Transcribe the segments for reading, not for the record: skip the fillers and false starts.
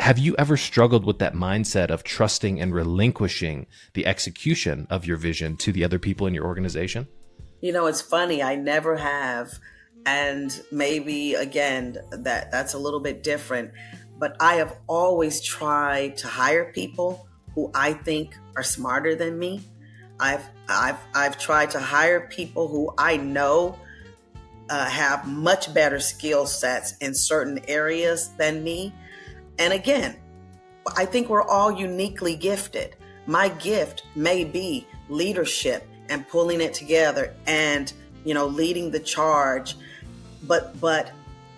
Have you ever struggled with that mindset of trusting and relinquishing the execution of your vision to the other people in your organization? It's funny. I never have. And maybe again, that's a little bit different. But I have always tried to hire people who I think are smarter than me. I've tried to hire people who I know have much better skill sets in certain areas than me. And again, I think we're all uniquely gifted. My gift may be leadership and pulling it together and, leading the charge. But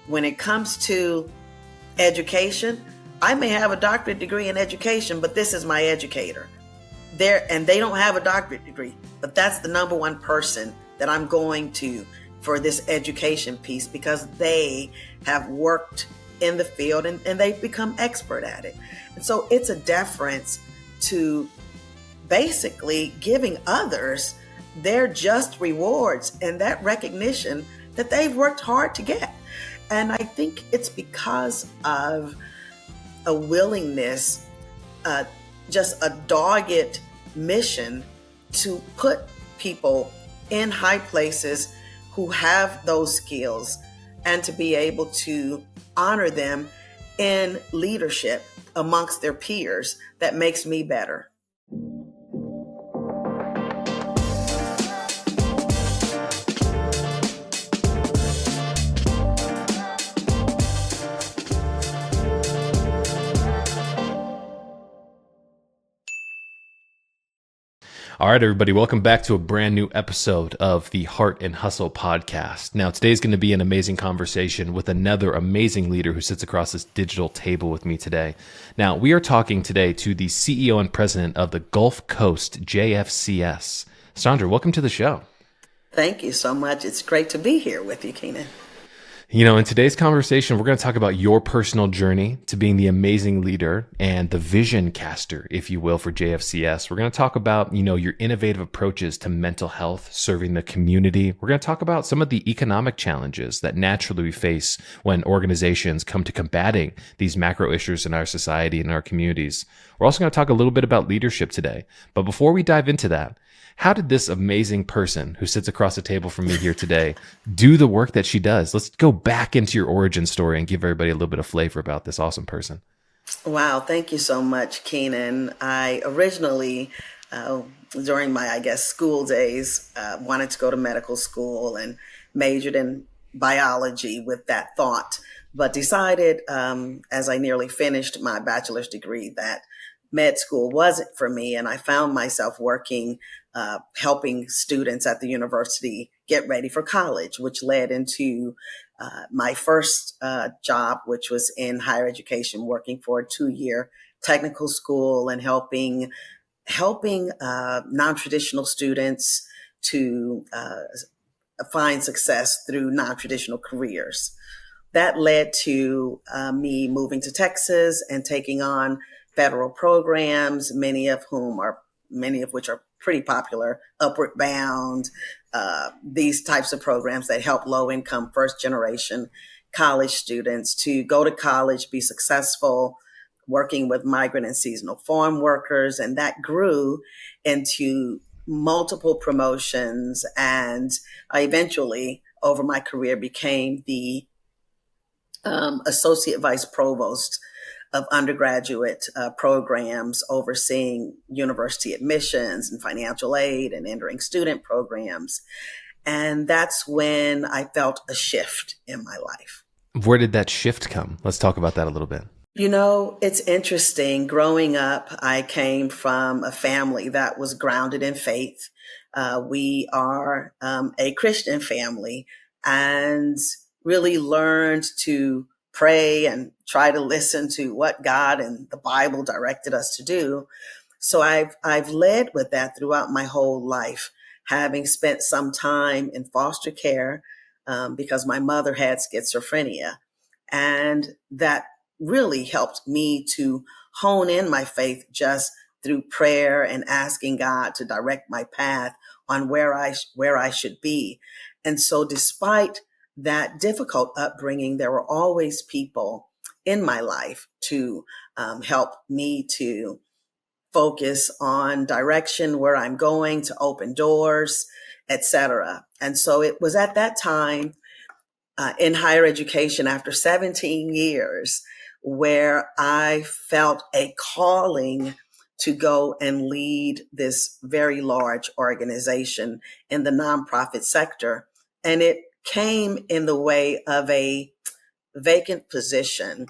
when it comes to education, I may have a doctorate degree in education, but this is my educator. And they don't have a doctorate degree, but that's the number one person that I'm going to for this education piece because they have worked in the field and they've become expert at it. And so it's a deference to basically giving others their just rewards and that recognition that they've worked hard to get. And I think it's because of a willingness, just a dogged mission to put people in high places who have those skills and to be able to honor them in leadership amongst their peers that makes me better. All right, everybody, welcome back to a brand new episode of the Hart and Hustle podcast. Now, today's going to be an amazing conversation with another amazing leader who sits across this digital table with me today. Now, we are talking today to the CEO and president of the Gulf Coast JFCS. Sandra, welcome to the show. Thank you so much. It's great to be here with you, Keenan. In today's conversation, we're going to talk about your personal journey to being the amazing leader and the vision caster, if you will, for JFCS. We're going to talk about, your innovative approaches to mental health, serving the community. We're going to talk about some of the economic challenges that naturally we face when organizations come to combating these macro issues in our society and our communities. We're also going to talk a little bit about leadership today. But before we dive into that, how did this amazing person who sits across the table from me here today do the work that she does? Let's go back into your origin story and give everybody a little bit of flavor about this awesome person. Wow. Thank you so much, Keenan. I originally, during my, school days, wanted to go to medical school and majored in biology with that thought, but decided as I nearly finished my bachelor's degree that med school wasn't for me. And I found myself working, helping students at the university get ready for college, which led into my first job, which was in higher education, working for a 2-year technical school and helping non-traditional students to find success through non-traditional careers. That led to me moving to Texas and taking on federal programs, many of which are pretty popular, Upward Bound, these types of programs that help low-income, first-generation college students to go to college, be successful, working with migrant and seasonal farm workers. And that grew into multiple promotions. And I eventually, over my career, became the Associate Vice Provost of undergraduate programs, overseeing university admissions and financial aid and entering student programs. And that's when I felt a shift in my life. Where did that shift come? Let's talk about that a little bit. It's interesting. Growing up, I came from a family that was grounded in faith. We are a Christian family and really learned to pray and try to listen to what God and the Bible directed us to do. So I've led with that throughout my whole life, having spent some time in foster care because my mother had schizophrenia. And that really helped me to hone in my faith just through prayer and asking God to direct my path on where I should be. And so despite that difficult upbringing, there were always people in my life to help me to focus on direction, where I'm going, to open doors, etc. And so it was at that time in higher education after 17 years where I felt a calling to go and lead this very large organization in the nonprofit sector. And it came in the way of a vacant position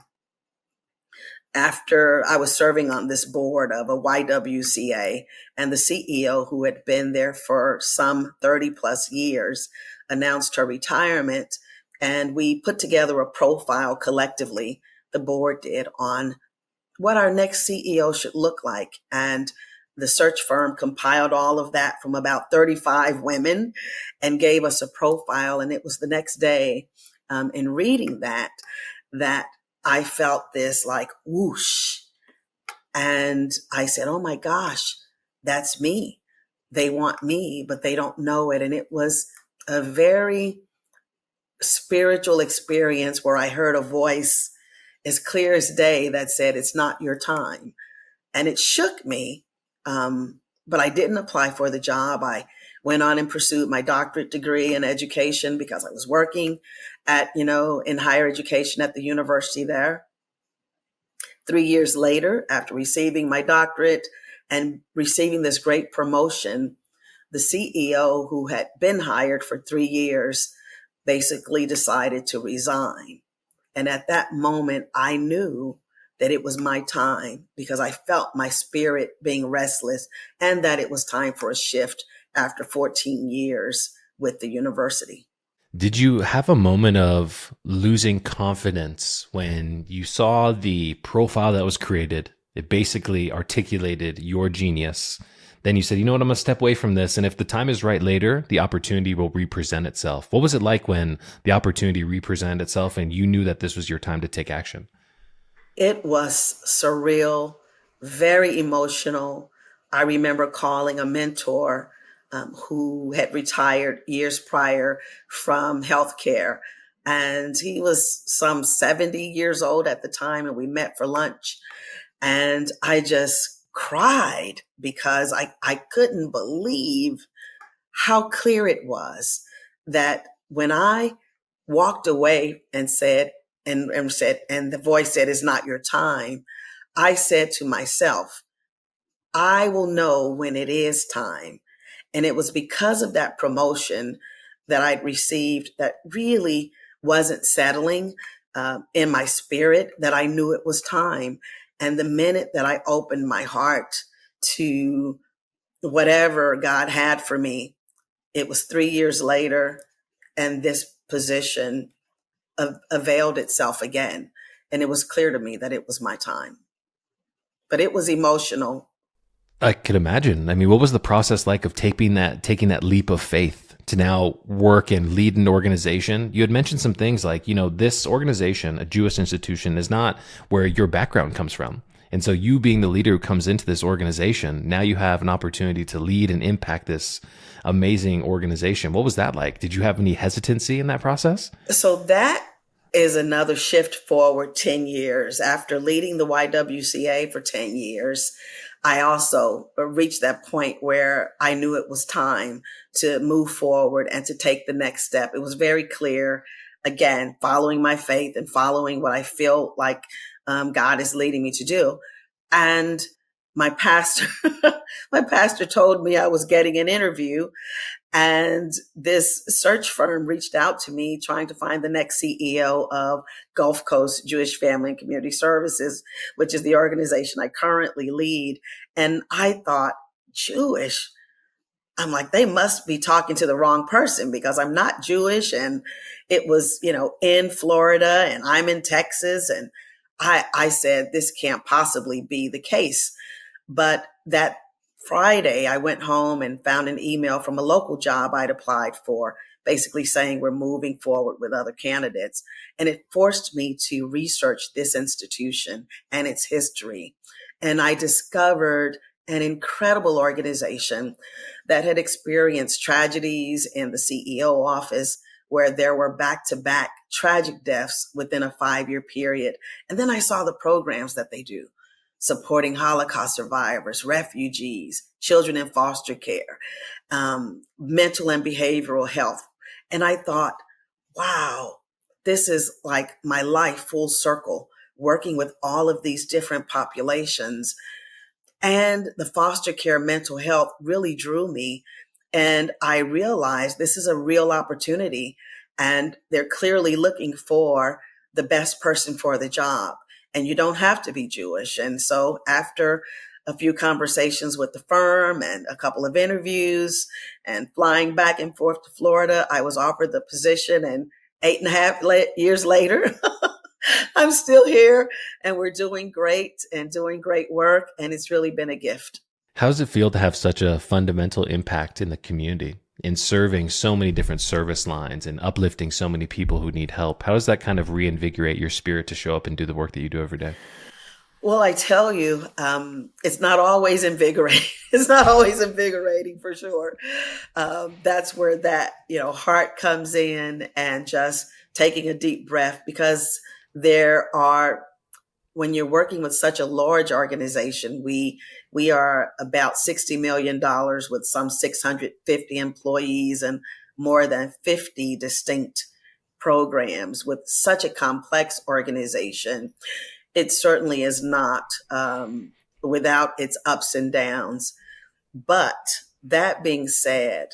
after I was serving on this board of a YWCA, and the CEO, who had been there for some 30 plus years, announced her retirement. And we put together a profile collectively, the board did, on what our next CEO should look like. And the search firm compiled all of that from about 35 women and gave us a profile. And it was the next day, in reading that I felt this like whoosh. And I said, oh my gosh, that's me. They want me, but they don't know it. And it was a very spiritual experience where I heard a voice as clear as day that said, it's not your time. And it shook me. But I didn't apply for the job. I went on and pursued my doctorate degree in education because I was working at, in higher education at the university there. 3 years later, after receiving my doctorate and receiving this great promotion, the CEO, who had been hired for 3 years, basically decided to resign. And at that moment, I knew that it was my time because I felt my spirit being restless and that it was time for a shift after 14 years with the university. Did you have a moment of losing confidence when you saw the profile that was created? It basically articulated your genius. Then you said, you know what, I'm going to step away from this. And if the time is right later, the opportunity will represent itself. What was it like when the opportunity represented itself and you knew that this was your time to take action? It was surreal, very emotional. I remember calling a mentor who had retired years prior from healthcare. And he was some 70 years old at the time, and we met for lunch. And I just cried because I couldn't believe how clear it was that when I walked away and said, and the voice said, it's not your time. I said to myself, I will know when it is time. And it was because of that promotion that I'd received that really wasn't settling in my spirit that I knew it was time. And the minute that I opened my heart to whatever God had for me, it was 3 years later, and this position availed itself again. And it was clear to me that it was my time. But it was emotional. I could imagine. I mean, what was the process like of taking that leap of faith to now work and lead an organization? You had mentioned some things like, this organization, a Jewish institution, is not where your background comes from. And so you being the leader who comes into this organization, now you have an opportunity to lead and impact this amazing organization. What was that like? Did you have any hesitancy in that process? So that is another shift forward 10 years. After leading the YWCA for 10 years, I also reached that point where I knew it was time to move forward and to take the next step. It was very clear, again, following my faith and following what I feel like God is leading me to do. And my pastor, my pastor told me I was getting an interview, and this search firm reached out to me trying to find the next CEO of Gulf Coast Jewish Family and Community Services, which is the organization I currently lead. And I thought, Jewish? I'm like, they must be talking to the wrong person because I'm not Jewish. And it was, in Florida and I'm in Texas. And I said, this can't possibly be the case. But that Friday, I went home and found an email from a local job I'd applied for, basically saying we're moving forward with other candidates. And it forced me to research this institution and its history. And I discovered an incredible organization that had experienced tragedies in the CEO office where there were back-to-back tragic deaths within a 5-year period. And then I saw the programs that they do. supporting Holocaust survivors, refugees, children in foster care, mental and behavioral health. And I thought, wow, this is like my life full circle, working with all of these different populations. And the foster care mental health really drew me. And I realized this is a real opportunity. And they're clearly looking for the best person for the job. And you don't have to be Jewish. And so after a few conversations with the firm and a couple of interviews and flying back and forth to Florida, I was offered the position. And 8.5 years later, I'm still here and we're doing great and doing great work. And it's really been a gift. How does it feel to have such a fundamental impact in the community, in serving so many different service lines and uplifting so many people who need help? How does that kind of reinvigorate your spirit to show up and do the work that you do every day? Well, I tell you, it's not always invigorating. It's not always invigorating for sure. That's where that, heart comes in and just taking a deep breath because there are when you're working with such a large organization, we are about $60 million with some 650 employees and more than 50 distinct programs with such a complex organization. It certainly is not without its ups and downs. But that being said,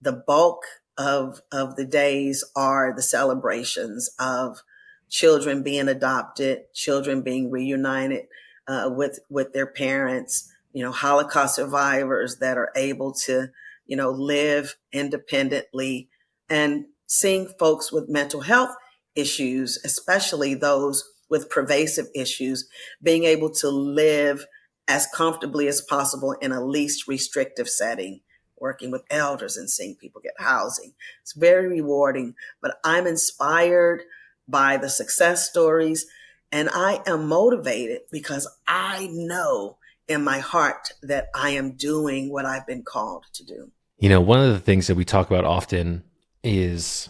the bulk of the days are the celebrations of children being adopted, children being reunited with their parents, Holocaust survivors that are able to, live independently, and seeing folks with mental health issues, especially those with pervasive issues, being able to live as comfortably as possible in a least restrictive setting, working with elders and seeing people get housing. It's very rewarding, but I'm inspired by the success stories and I am motivated because I know in my heart that I am doing what I've been called to do. One of the things that we talk about often is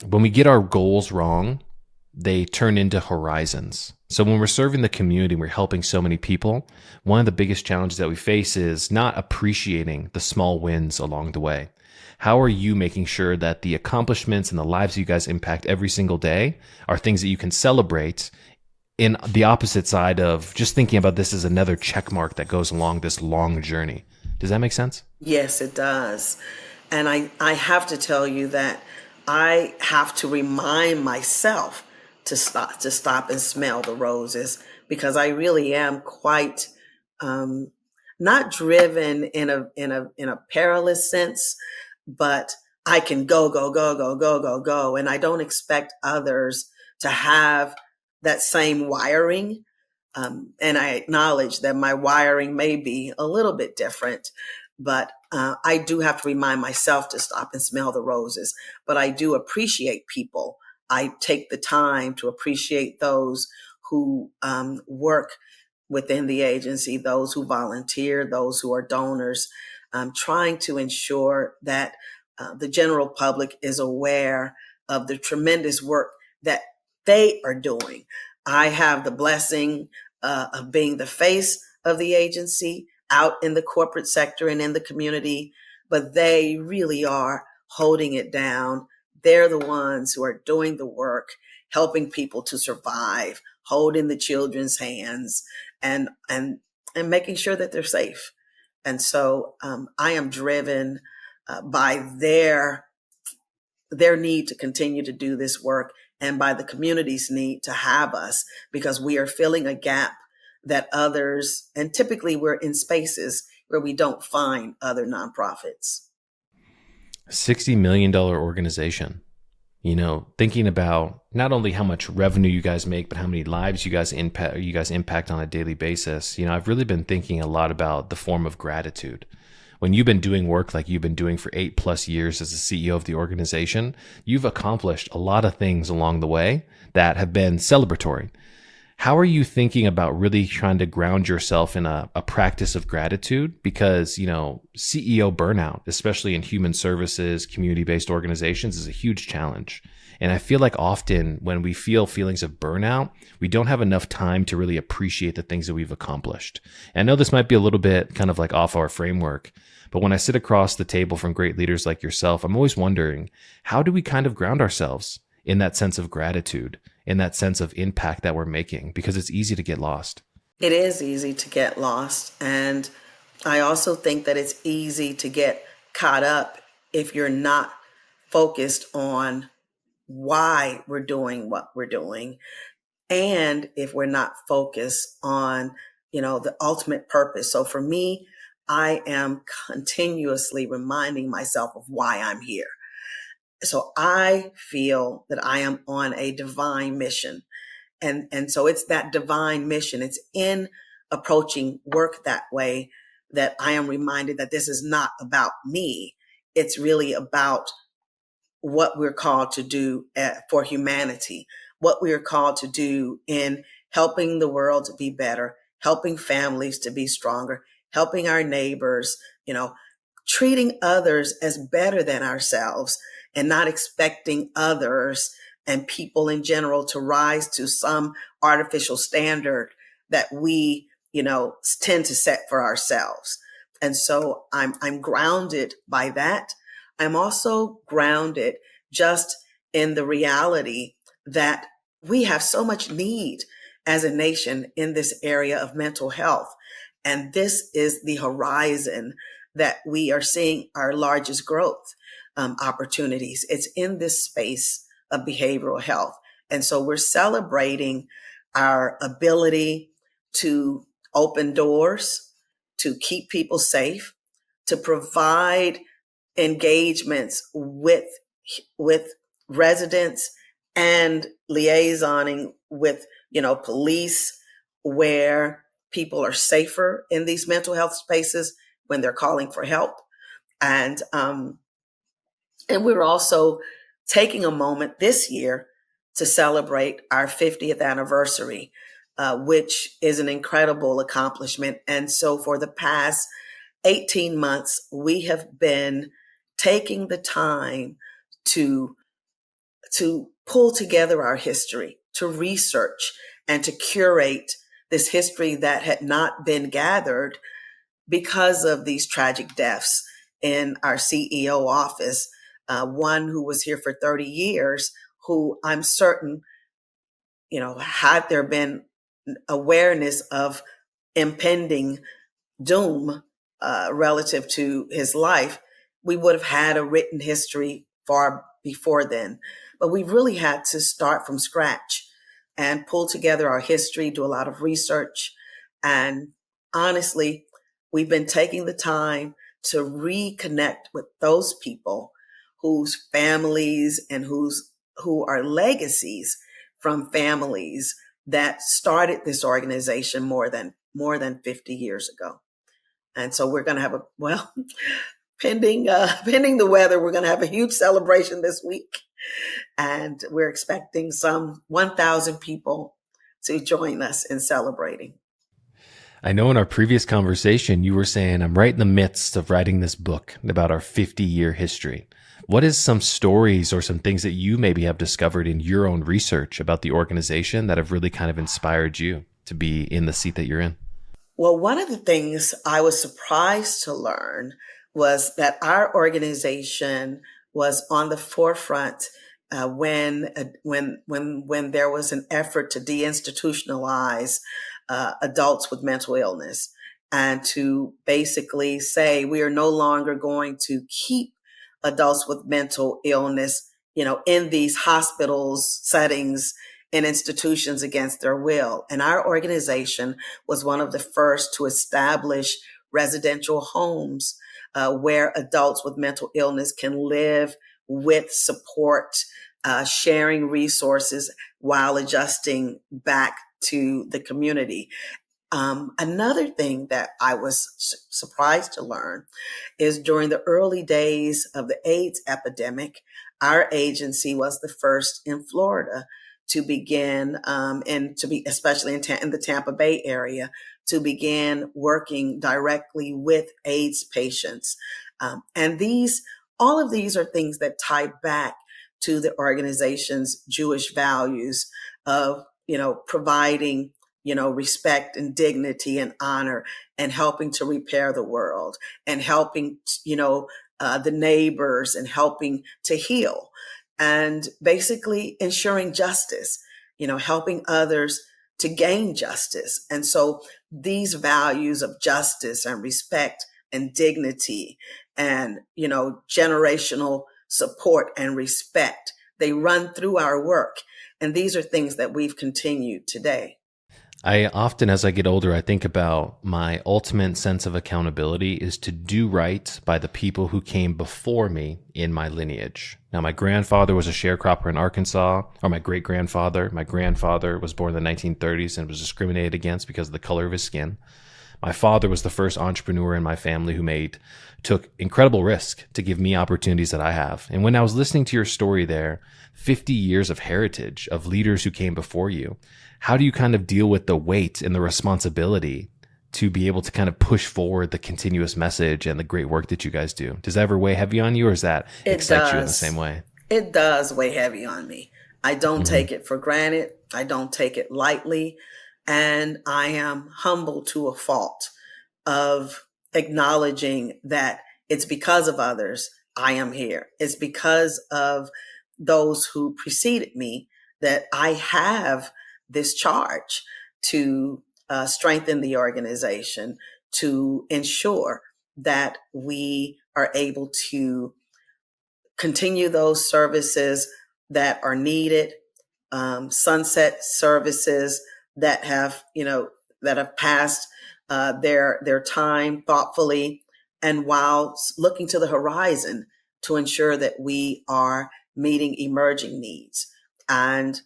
when we get our goals wrong, they turn into horizons. So when we're serving the community, we're helping so many people. One of the biggest challenges that we face is not appreciating the small wins along the way. How are you making sure that the accomplishments and the lives you guys impact every single day are things that you can celebrate in the opposite side of just thinking about this as another check mark that goes along this long journey? Does that make sense? Yes, it does. And I have to tell you that I have to remind myself to stop and smell the roses because I really am quite not driven in a perilous sense, but I can go, go, go, go, go, go, go. And I don't expect others to have that same wiring. And I acknowledge that my wiring may be a little bit different, but I do have to remind myself to stop and smell the roses. But I do appreciate people. I take the time to appreciate those who work within the agency, those who volunteer, those who are donors, trying to ensure that the general public is aware of the tremendous work that they are doing. I have the blessing of being the face of the agency out in the corporate sector and in the community, but they really are holding it down. They're the ones who are doing the work, helping people to survive, holding the children's hands, and making sure that they're safe. And so I am driven by their need to continue to do this work and by the community's need to have us because we are filling a gap that others, and typically we're in spaces where we don't find other nonprofits. $60 million organization. Thinking about not only how much revenue you guys make, but how many lives you guys impact on a daily basis. I've really been thinking a lot about the form of gratitude. When you've been doing work like you've been doing for 8+ years as the CEO of the organization, you've accomplished a lot of things along the way that have been celebratory. How are you thinking about really trying to ground yourself in a practice of gratitude? Because, CEO burnout, especially in human services, community-based organizations, is a huge challenge. And I feel like often when we feel feelings of burnout, we don't have enough time to really appreciate the things that we've accomplished. And I know this might be a little bit kind of like off our framework, but when I sit across the table from great leaders like yourself, I'm always wondering, how do we kind of ground ourselves in that sense of gratitude, in that sense of impact that we're making? Because it's easy to get lost. It is easy to get lost. And I also think that it's easy to get caught up if you're not focused on why we're doing what we're doing. And if we're not focused on, the ultimate purpose. So for me, I am continuously reminding myself of why I'm here. So I feel that I am on a divine mission. And so it's that divine mission. It's in approaching work that way that I am reminded that this is not about me. It's really about what we're called to do for humanity, what we are called to do in helping the world to be better, helping families to be stronger, helping our neighbors, treating others as better than ourselves and not expecting others and people in general to rise to some artificial standard that we, tend to set for ourselves. And so I'm grounded by that. I'm also grounded just in the reality that we have so much need as a nation in this area of mental health. And this is the horizon that we are seeing our largest growth opportunities. It's in this space of behavioral health. And so we're celebrating our ability to open doors, to keep people safe, to provide engagements with residents and liaisoning with police, where people are safer in these mental health spaces when they're calling for help. And um and we're also taking a moment this year to celebrate our 50th anniversary, which is an incredible accomplishment. And so for the past 18 months, we have been taking the time to pull together our history, to research and to curate this history that had not been gathered because of these tragic deaths in our CEO office. One who was here for 30 years, who I'm certain, had there been awareness of impending doom relative to his life, we would have had a written history far before then. But we really had to start from scratch and pull together our history, do a lot of research. And honestly, we've been taking the time to reconnect with those people whose families and who are legacies from families that started this organization more than 50 years ago. And so we're going to have pending the weather, we're going to have a huge celebration this week, and we're expecting some 1,000 people to join us in celebrating. I know in our previous conversation, you were saying, I'm right in the midst of writing this book about our 50-year history. What is some stories or some things that you maybe have discovered in your own research about the organization that have really kind of inspired you to be in the seat that you're in? Well, one of the things I was surprised to learn was that our organization was on the forefront when there was an effort to deinstitutionalize adults with mental illness, and to basically say we are no longer going to keep adults with mental illness, in these hospitals settings and institutions against their will. And our organization was one of the first to establish residential homes where adults with mental illness can live with support, sharing resources while adjusting back to the community. Another thing that I was surprised to learn is during the early days of the AIDS epidemic, our agency was the first in Florida to begin, and to be, especially in the Tampa Bay area, to begin working directly with AIDS patients. And all of these are things that tie back to the organization's Jewish values of, providing, respect and dignity and honor, and helping to repair the world, and helping, the neighbors, and helping to heal, and basically ensuring justice, helping others to gain justice. And so these values of justice and respect and dignity and, generational support and respect, they run through our work. And these are things that we've continued today. I often, as I get older, I think about my ultimate sense of accountability is to do right by the people who came before me in my lineage. Now, my grandfather was a sharecropper in Arkansas, or my my grandfather was born in the 1930s and was discriminated against because of the color of his skin. My father was the first entrepreneur in my family who took incredible risk to give me opportunities that I have. And when I was listening to your story there, 50 years of heritage of leaders who came before you, how do you kind of deal with the weight and the responsibility to be able to kind of push forward the continuous message and the great work that you guys do? Does that ever weigh heavy on you, or does that It excite you in the same does. way? It does weigh heavy on me. I don't Mm-hmm. take it for granted. I don't take it lightly. And I am humbled to a fault of acknowledging that it's because of others I am here. It's because of those who preceded me that I have this charge to strengthen the organization, to ensure that we are able to continue those services that are needed, sunset services that have, that have passed their time thoughtfully, and while looking to the horizon to ensure that we are meeting emerging needs. And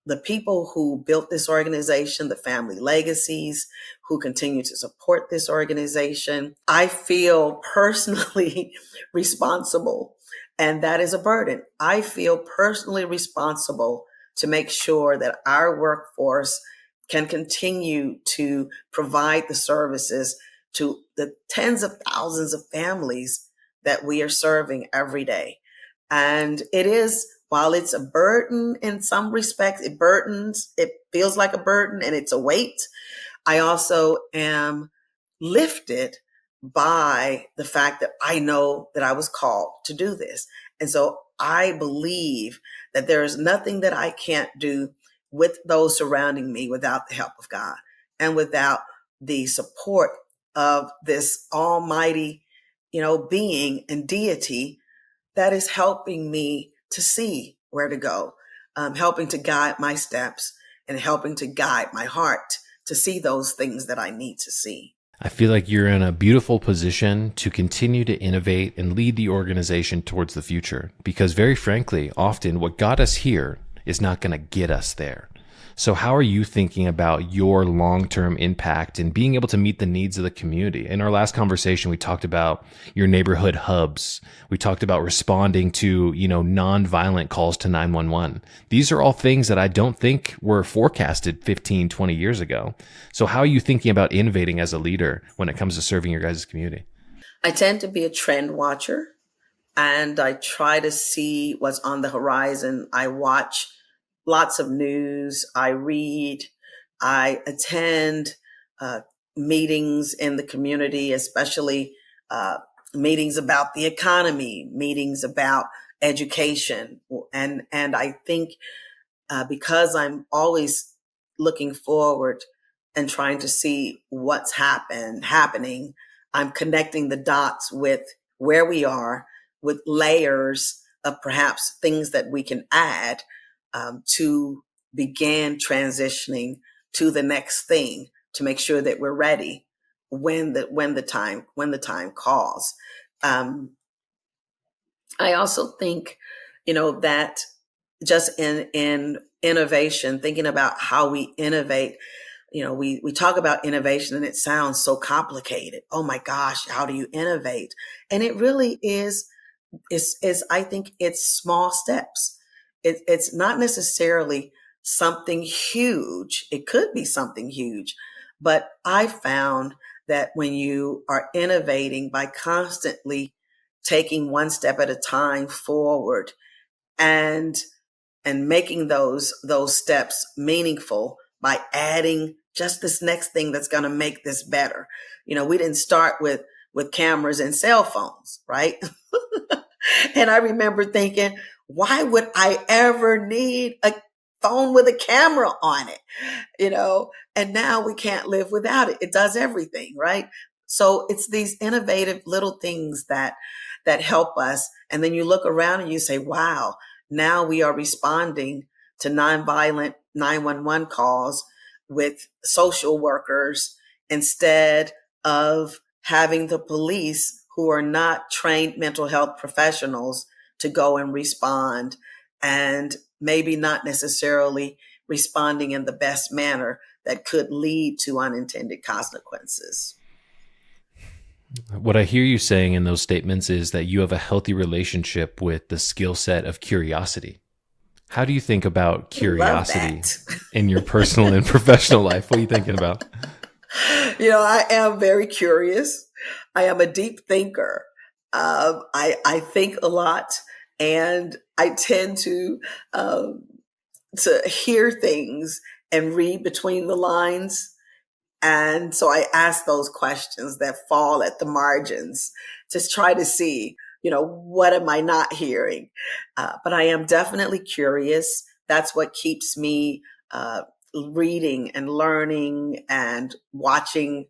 the people who built this organization, the family legacies who continue to support this organization, I feel personally responsible. And that is a burden. I feel personally responsible to make sure that our workforce can continue to provide the services to the tens of thousands of families that we are serving every day. And it is, while it's a burden in some respects, it feels like a burden and it's a weight. I also am lifted by the fact that I know that I was called to do this. And so I believe that there is nothing that I can't do with those surrounding me without the help of God and without the support of this almighty, being and deity that is helping me to see where to go, helping to guide my steps and helping to guide my heart to see those things that I need to see. I feel like you're in a beautiful position to continue to innovate and lead the organization towards the future. Because very frankly, often what got us here is not going to get us there. So how are you thinking about your long-term impact and being able to meet the needs of the community? In our last conversation, we talked about your neighborhood hubs. We talked about responding to, non-violent calls to 911. These are all things that I don't think were forecasted 15, 20 years ago. So how are you thinking about innovating as a leader when it comes to serving your guys' community? I tend to be a trend watcher, and I try to see what's on the horizon. I watch lots of news. I read. I attend uh, meetings in the community, especially uh, meetings about the economy, meetings about education, and I think because I'm always looking forward and trying to see what's happening. I'm connecting the dots with where we are, with layers of perhaps things that we can add to begin transitioning to the next thing, to make sure that we're ready when the time calls. Um, I also think, that just in innovation, thinking about how we innovate, we talk about innovation and it sounds so complicated. Oh my gosh, how do you innovate? And it really is I think it's small steps. It's not necessarily something huge. It could be something huge, but I found that when you are innovating by constantly taking one step at a time forward, and making those steps meaningful by adding just this next thing that's going to make this better. We didn't start with cameras and cell phones, right? And I remember thinking, why would I ever need a phone with a camera on it? And now we can't live without it. It does everything, right? So it's these innovative little things that help us. And then you look around and you say, wow, now we are responding to nonviolent 911 calls with social workers instead of having the police, who are not trained mental health professionals, to go and respond, and maybe not necessarily responding in the best manner that could lead to unintended consequences. What I hear you saying in those statements is that you have a healthy relationship with the skill set of curiosity. How do you think about Love curiosity that. in your personal and professional life? What are you thinking about? I am very curious. I am a deep thinker. I think a lot, and I tend to hear things and read between the lines. And so I ask those questions that fall at the margins to try to see, what am I not hearing? But I am definitely curious. That's what keeps me reading and learning and watching,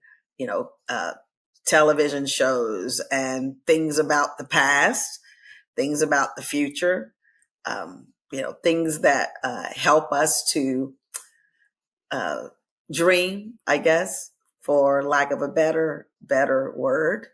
television shows and things about the past, things about the future, things that help us to uh, dream, I guess, for lack of a better word.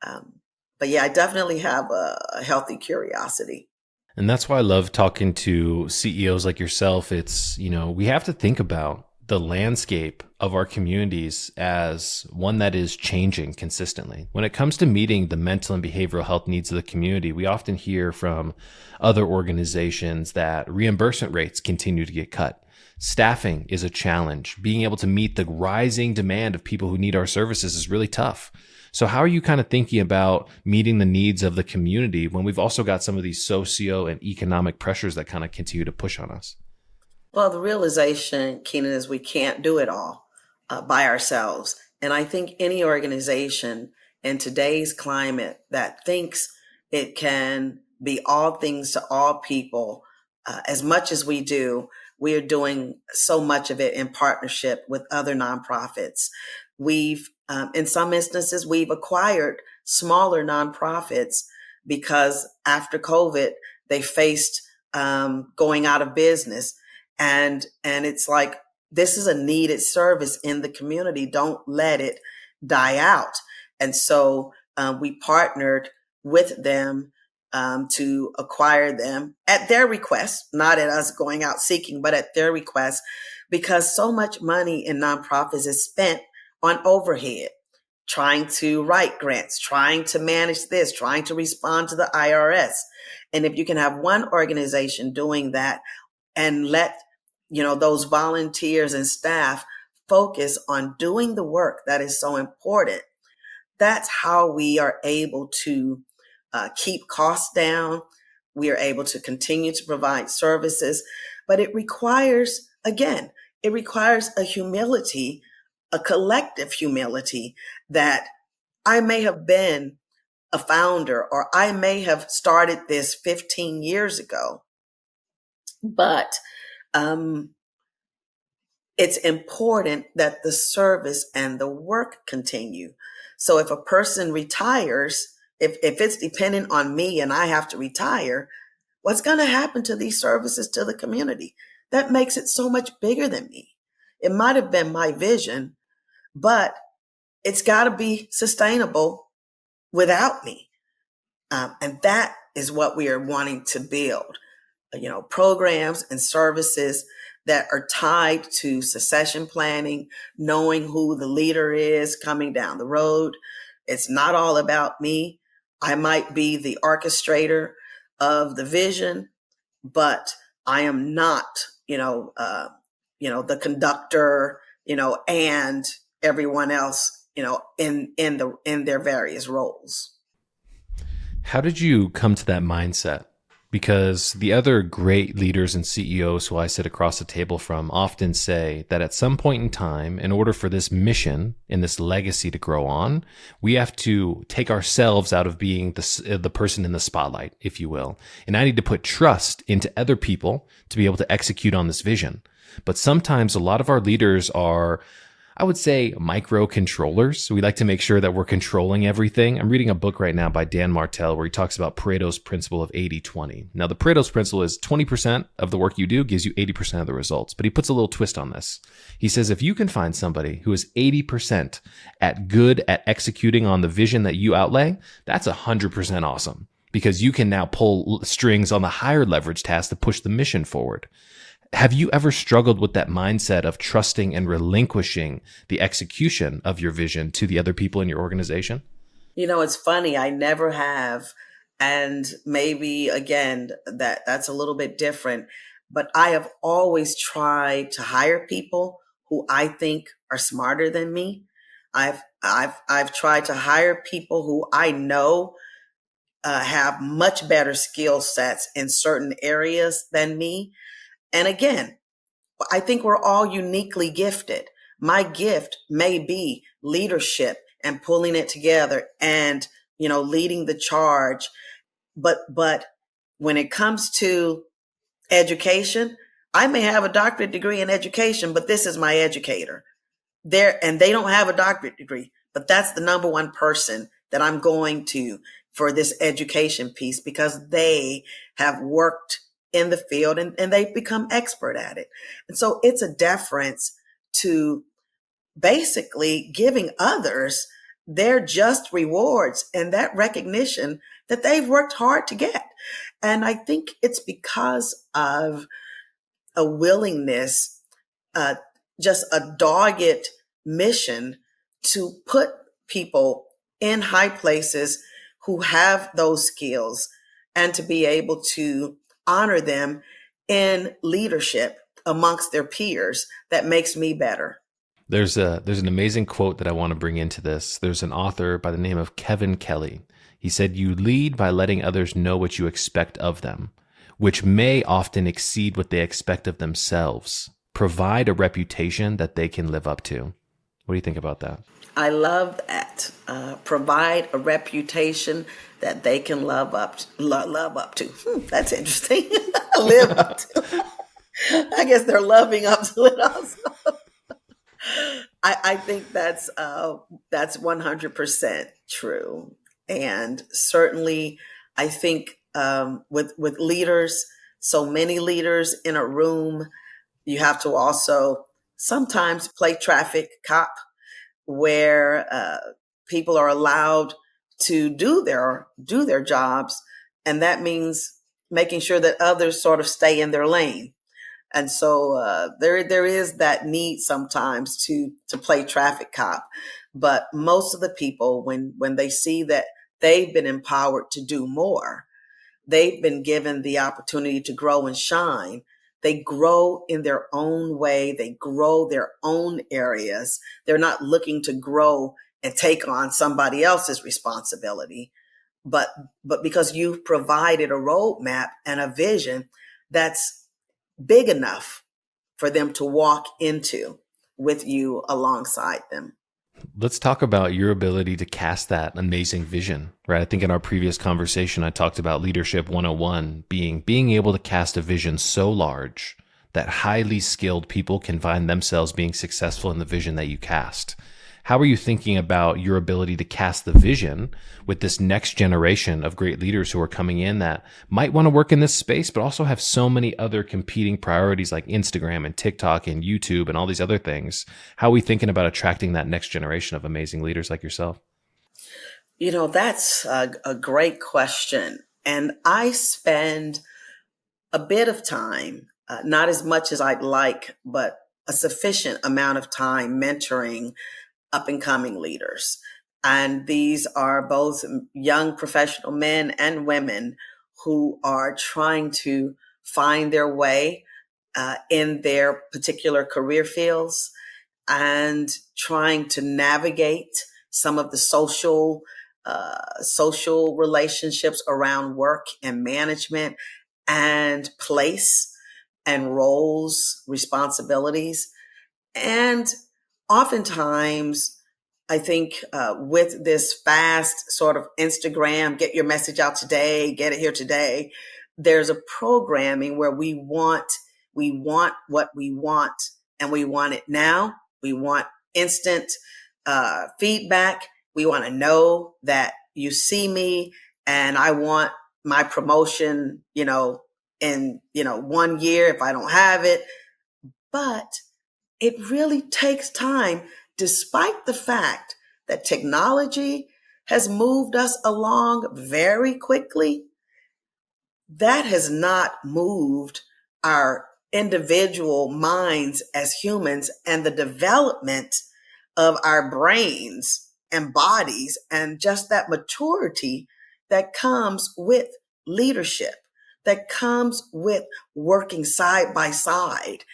Um, but yeah, I definitely have a healthy curiosity. And that's why I love talking to CEOs like yourself. It's, we have to think about the landscape of our communities as one that is changing consistently. When it comes to meeting the mental and behavioral health needs of the community, we often hear from other organizations that reimbursement rates continue to get cut. Staffing is a challenge. Being able to meet the rising demand of people who need our services is really tough. So how are you kind of thinking about meeting the needs of the community when we've also got some of these socio and economic pressures that kind of continue to push on us? Well, the realization, Keenan, is we can't do it all by ourselves. And I think any organization in today's climate that thinks it can be all things to all people, as much as we do, we are doing so much of it in partnership with other nonprofits. In some instances, we've acquired smaller nonprofits because after COVID, they faced going out of business, and it's like, this is a needed service in the community. Don't let it die out. And so we partnered with them to acquire them at their request, not at us going out seeking, but at their request, because so much money in nonprofits is spent on overhead, trying to write grants, trying to manage this, trying to respond to the IRS. And if you can have one organization doing that and let those volunteers and staff focus on doing the work that is so important, that's how we are able to keep costs down. We are able to continue to provide services, but it requires a humility, a collective humility, that I may have been a founder, or I may have started this 15 years ago, but um, it's important that the service and the work continue. So if a person retires, if it's dependent on me and I have to retire, what's going to happen to these services to the community? That makes it so much bigger than me. It might have been my vision, but it's got to be sustainable without me. And that is what we are wanting to build, programs and services that are tied to succession planning, knowing who the leader is coming down the road. It's not all about me. I might be the orchestrator of the vision, but I am not, the conductor, and everyone else, in their various roles. How did you come to that mindset? Because the other great leaders and CEOs who I sit across the table from often say that at some point in time, in order for this mission and this legacy to grow on, we have to take ourselves out of being the person in the spotlight, if you will. And I need to put trust into other people to be able to execute on this vision. But sometimes a lot of our leaders are, I would say, microcontrollers. We like to make sure that we're controlling everything. I'm reading a book right now by Dan Martell where he talks about Pareto's principle of 80-20. Now, the Pareto's principle is 20% of the work you do gives you 80% of the results, but he puts a little twist on this. He says, if you can find somebody who is 80% good at executing on the vision that you outlay, that's 100% awesome because you can now pull strings on the higher leverage tasks to push the mission forward. Have you ever struggled with that mindset of trusting and relinquishing the execution of your vision to the other people in your organization? It's funny. I never have. And maybe again, that's a little bit different, but I have always tried to hire people who I think are smarter than me. I've tried to hire people who I know have much better skill sets in certain areas than me. And again, I think we're all uniquely gifted. My gift may be leadership and pulling it together and, leading the charge. But when it comes to education, I may have a doctorate degree in education, but this is my educator there, and they don't have a doctorate degree, but that's the number one person that I'm going to for this education piece because they have worked in the field and they've become expert at it. And so it's a deference to basically giving others their just rewards and that recognition that they've worked hard to get. And I think it's because of a willingness, uh, just a dogged mission to put people in high places who have those skills and to be able to honor them in leadership amongst their peers that makes me better. There's an amazing quote that I want to bring into this. There's an author by the name of Kevin Kelly. He said, "You lead by letting others know what you expect of them, which may often exceed what they expect of themselves. Provide a reputation that they can live up to." What do you think about that? I love that. Provide a reputation that they can love up to. That's interesting. Live up to. I guess they're loving up to it also. I think that's 100% true, and certainly I think with leaders, so many leaders in a room, you have to also sometimes play traffic cop where people are allowed to do their jobs, and that means making sure that others sort of stay in their lane. And so there is that need sometimes to play traffic cop, but most of the people when they see that they've been empowered to do more, they've been given the opportunity to grow and shine. They grow in their own way. They grow their own areas. They're not looking to grow and take on somebody else's responsibility, but because you've provided a roadmap and a vision that's big enough for them to walk into with you alongside them. Let's talk about your ability to cast that amazing vision, right? I think in our previous conversation, I talked about leadership 101 being able to cast a vision so large that highly skilled people can find themselves being successful in the vision that you cast. How are you thinking about your ability to cast the vision with this next generation of great leaders who are coming in that might want to work in this space, but also have so many other competing priorities like Instagram and TikTok and YouTube and all these other things? How are we thinking about attracting that next generation of amazing leaders like yourself? That's a great question. And I spend a bit of time, not as much as I'd like, but a sufficient amount of time mentoring up and coming leaders. And these are both young professional men and women who are trying to find their way in their particular career fields and trying to navigate some of the social social relationships around work and management and place and roles, responsibilities. And oftentimes, I think with this fast sort of Instagram, get your message out today, get it here today, there's a programming where we want what we want, and we want it now. We want instant feedback. We want to know that you see me, and I want my promotion, in 1 year if I don't have it. But it really takes time, despite the fact that technology has moved us along very quickly. That has not moved our individual minds as humans and the development of our brains and bodies, and just that maturity that comes with leadership, that comes with working side by side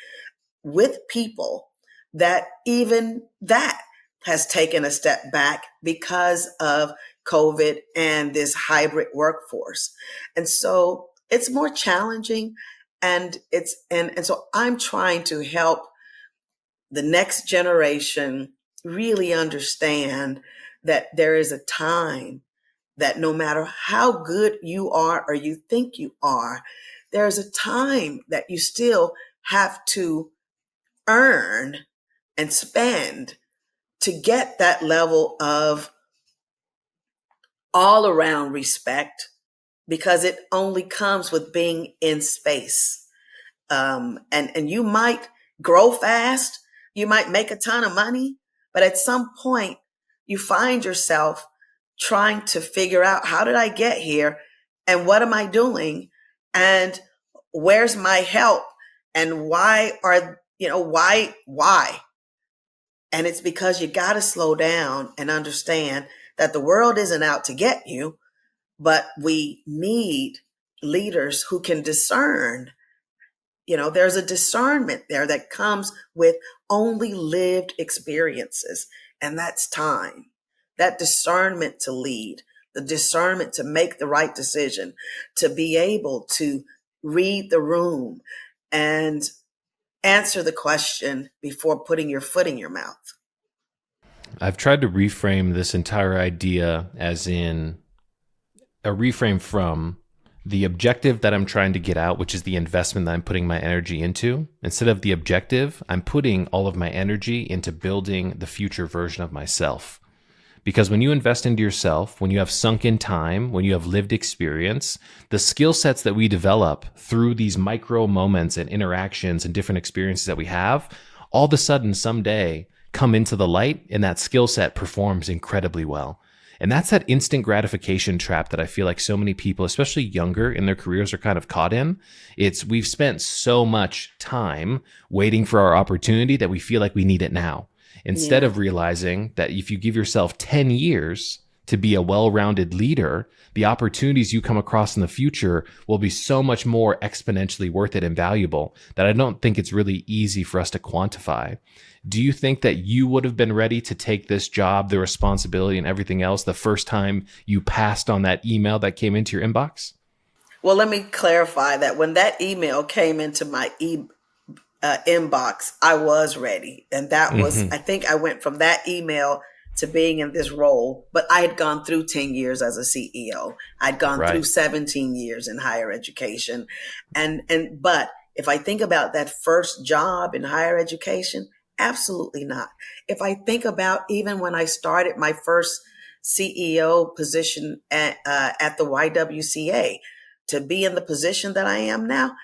with people, that even that has taken a step back because of COVID and this hybrid workforce. And so it's more challenging, and so I'm trying to help the next generation really understand that there is a time that no matter how good you are or you think you are, there's a time that you still have to earn and spend to get that level of all around respect, because it only comes with being in space. And you might grow fast, you might make a ton of money, but at some point you find yourself trying to figure out, how did I get here, and what am I doing, and where's my help, and why. And it's because you got to slow down and understand that the world isn't out to get you, but we need leaders who can discern. There's a discernment there that comes with only lived experiences, and that's time. That discernment to lead, the discernment to make the right decision, to be able to read the room and answer the question before putting your foot in your mouth. I've tried to reframe this entire idea as in a reframe from the objective that I'm trying to get out, which is the investment that I'm putting my energy into. Instead of the objective, I'm putting all of my energy into building the future version of myself. Because when you invest into yourself, when you have sunk in time, when you have lived experience, the skill sets that we develop through these micro moments and interactions and different experiences that we have, all of a sudden someday come into the light, and that skill set performs incredibly well. And that's that instant gratification trap that I feel like so many people, especially younger in their careers, are kind of caught in. It's we've spent so much time waiting for our opportunity that we feel like we need it now, instead Yeah. of realizing that if you give yourself 10 years to be a well-rounded leader, the opportunities you come across in the future will be so much more exponentially worth it and valuable that I don't think it's really easy for us to quantify. Do you think that you would have been ready to take this job, the responsibility and everything else, the first time you passed on that email that came into your inbox? Well, let me clarify that when that email came into my inbox, I was ready. And that was, Hmm. I think I went from that email to being in this role, but I had gone through 10 years as a CEO. I'd gone through Right. 17 years in higher education. But if I think about that first job in higher education, absolutely not. If I think about even when I started my first CEO position at the YWCA, to be in the position that I am now,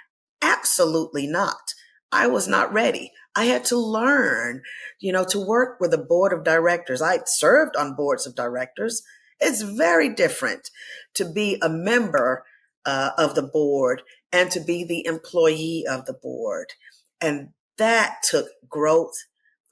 absolutely not. I was not ready. I had to learn, to work with a board of directors. I served on boards of directors. It's very different to be a member of the board and to be the employee of the board. And that took growth.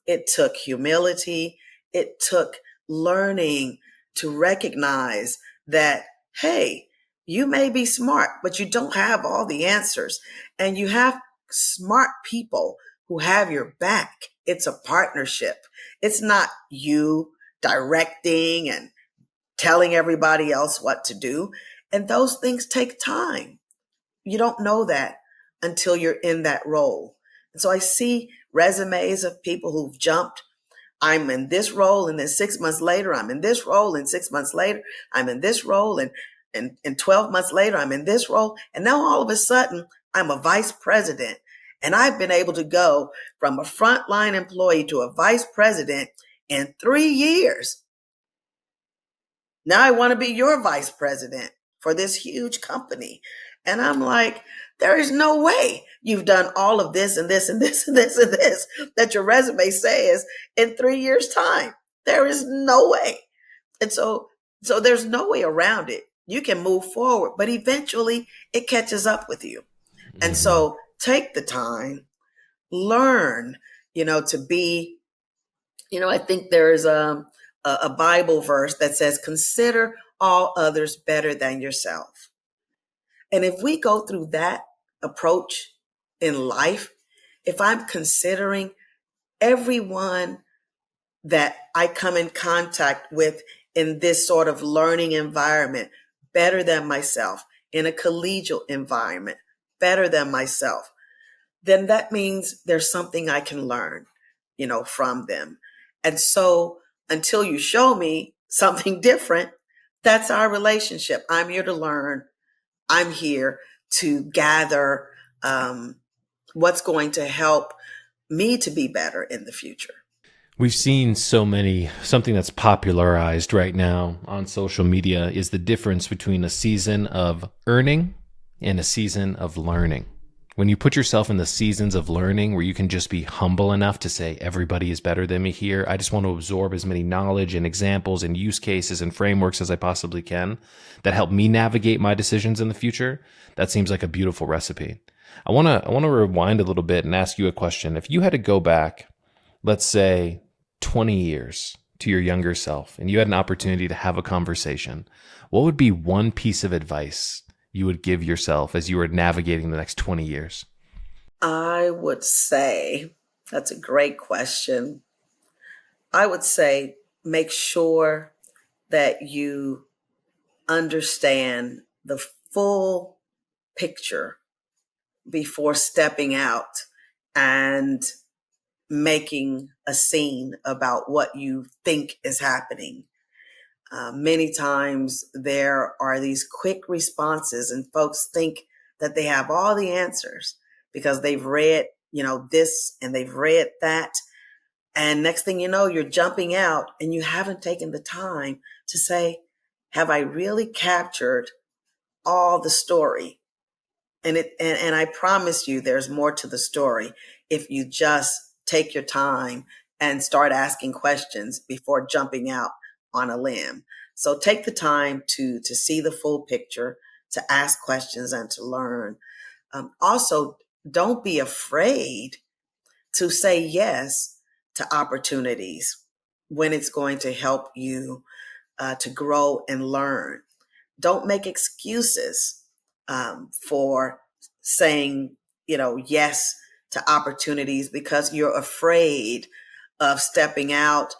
It took humility. It took learning to recognize that, hey, you may be smart, but you don't have all the answers. And you have smart people who have your back. It's a partnership. It's not you directing and telling everybody else what to do. And those things take time. You don't know that until you're in that role. And so I see resumes of people who've jumped. I'm in this role, and then 6 months later, I'm in this role, and 6 months later, I'm in this role, and 12 months later, I'm in this role. And now all of a sudden, I'm a vice president. And I've been able to go from a frontline employee to a vice president in 3 years. Now I want to be your vice president for this huge company. And I'm like, there is no way you've done all of this and this and this and this and this that your resume says in 3 years' time. There is no way. And so there's no way around it. You can move forward, but eventually it catches up with you. And Hmm. so take the time, learn, to be, I think there's a Bible verse that says, consider all others better than yourself. And if we go through that approach in life, if I'm considering everyone that I come in contact with in this sort of learning environment better than myself, in a collegial environment better than myself, then that means there's something I can learn, from them. And so until you show me something different, that's our relationship. I'm here to learn. I'm here to gather what's going to help me to be better in the future. We've seen something that's popularized right now on social media is the difference between a season of earning and a season of learning. When you put yourself in the seasons of learning where you can just be humble enough to say, everybody is better than me here. I just want to absorb as many knowledge and examples and use cases and frameworks as I possibly can that help me navigate my decisions in the future. That seems like a beautiful recipe. I want to rewind a little bit and ask you a question. If you had to go back, let's say 20 years to your younger self and you had an opportunity to have a conversation, what would be one piece of advice you would give yourself as you were navigating the next 20 years? I would say, that's a great question. I would say make sure that you understand the full picture before stepping out and making a scene about what you think is happening. Many times there are these quick responses, and folks think that they have all the answers because they've read, this and they've read that. And next thing you know, you're jumping out and you haven't taken the time to say, have I really captured all the story? And I promise you there's more to the story if you just take your time and start asking questions before jumping out on a limb. So take the time to see the full picture, to ask questions and to learn. Also, don't be afraid to say yes to opportunities when it's going to help you to grow and learn. Don't make excuses for saying, yes to opportunities because you're afraid of stepping out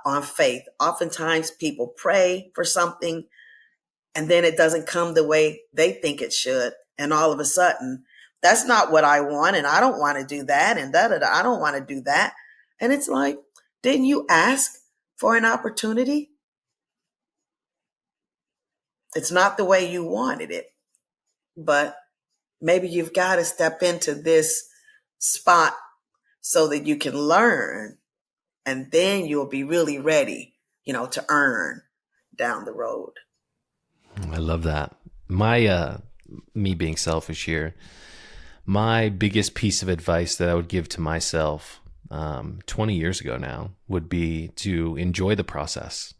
on faith. Oftentimes people pray for something and then it doesn't come the way they think it should. And all of a sudden, that's not what I want. And I don't want to do that. And da da da, I don't want to do that. And it's like, didn't you ask for an opportunity? It's not the way you wanted it, but maybe you've got to step into this spot so that you can learn, and then you'll be really ready, to earn down the road. I love that. Me being selfish here, my biggest piece of advice that I would give to myself 20 years ago now would be to enjoy the process.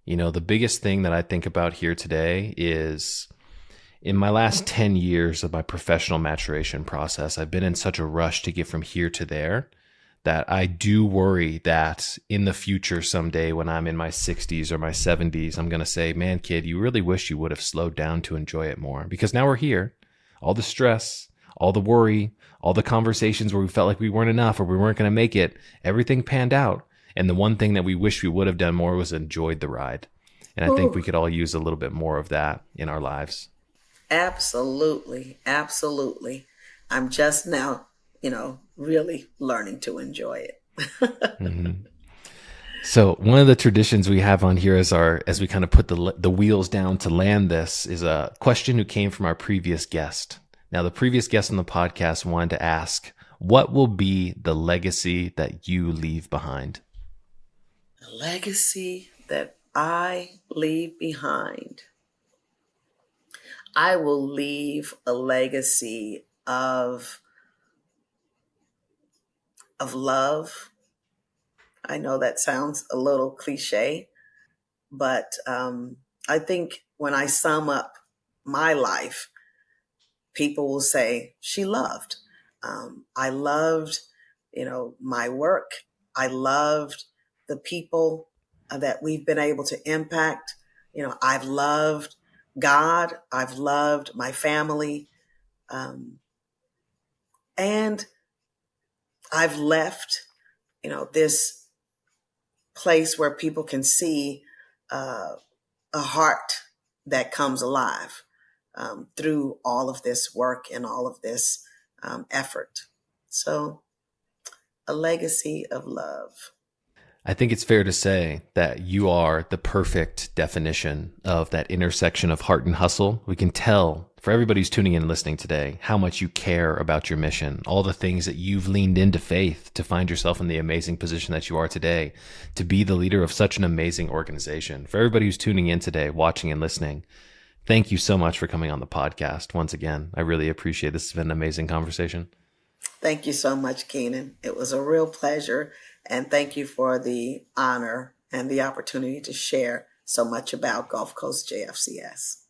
The biggest thing that I think about here today is in my last 10 years of my professional maturation process, I've been in such a rush to get from here to there that I do worry that in the future someday when I'm in my 60s or my 70s, I'm going to say, man, kid, you really wish you would have slowed down to enjoy it more. Because now we're here. All the stress, all the worry, all the conversations where we felt like we weren't enough or we weren't going to make it, everything panned out. And the one thing that we wish we would have done more was enjoyed the ride. And I think we Ooh, could all use a little bit more of that in our lives. absolutely. Absolutely. I'm just now, really learning to enjoy it. Mhm. So one of the traditions we have on here as we kind of put the wheels down to land this is a question who came from our previous guest. Now the previous guest on the podcast wanted to ask, what will be the legacy that you leave behind? The legacy that I leave behind. I will leave a legacy of love. I know that sounds a little cliche, but I think when I sum up my life, people will say she loved. I loved, my work. I loved the people that we've been able to impact. I've loved God. I've loved my family. Um, and I've left, this place where people can see uh, a heart that comes alive through all of this work and all of this effort. So, a legacy of love. I think it's fair to say that you are the perfect definition of that intersection of heart and hustle. We can tell for everybody who's tuning in and listening today how much you care about your mission, all the things that you've leaned into faith to find yourself in the amazing position that you are today, to be the leader of such an amazing organization. For everybody who's tuning in today, watching and listening, thank you so much for coming on the podcast once again. I really appreciate this. Has been an amazing conversation. Thank you so much, Keenan. It was a real pleasure. And thank you for the honor and the opportunity to share so much about Gulf Coast JFCS.